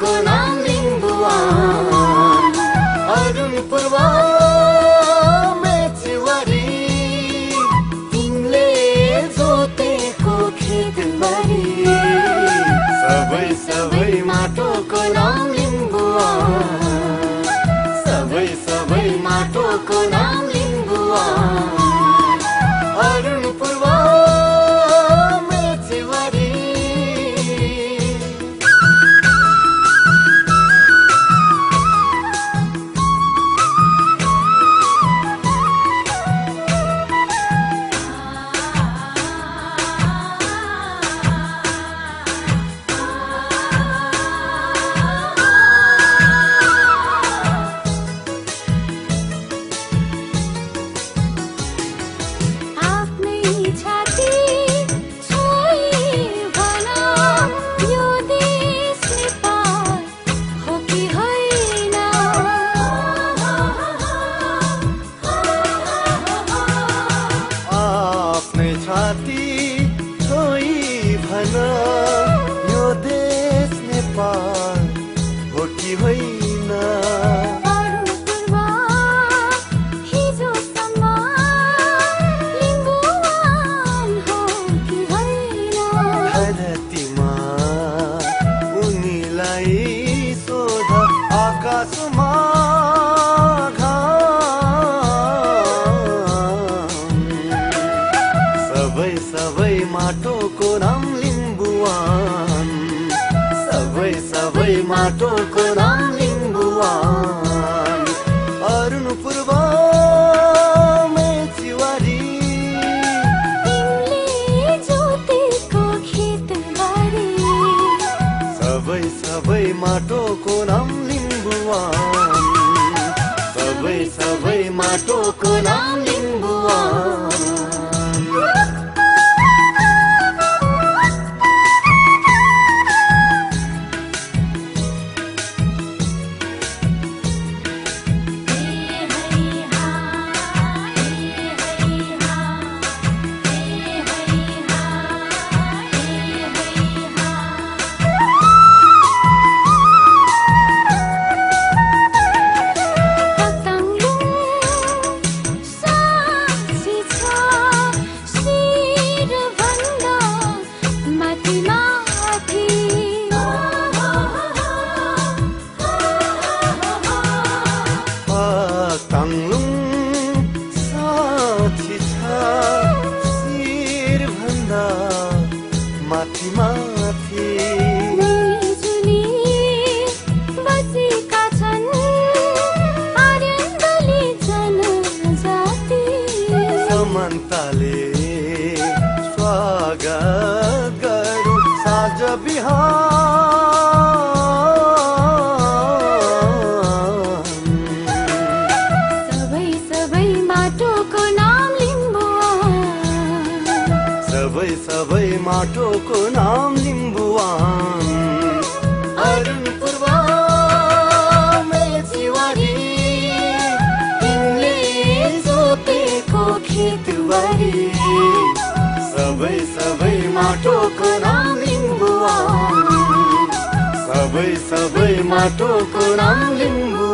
माटोको नाम लिम्बुवान अरुण पूर्व मेचीवारी तिमीले जोतेको खेतबारी सबै सबै माटोको नाम लिम्बुवान सबै सबै माटोको नाम लिम्बुवान अरुण पूर्व मेचीवारी माटोको नाम लिम्बुवान सबै सबै माटोको नाम लिम्बुवान अरुण पूर्व मेचीवारी तिमीले जोतेको खेतबारी सबै सबै माटोको नाम लिम्बुवान सबै सबै माटोको नाम लिम्बुवान माथि माथि जुनी बसेका छन् आर्यनले जनजाति समानताले स्वागत गरौँ साँझ बिहान सबै सबै माटोको नाम लिम्बुवान सबै सबै माटोको नाम लिम्बुवान अरुण पूर्व मेचीवारी तिमीले जोतेको खेतबारी सबै सबै माटोको नाम लिम्बुवान सबै सबै माटोको नाम लिम्बुवान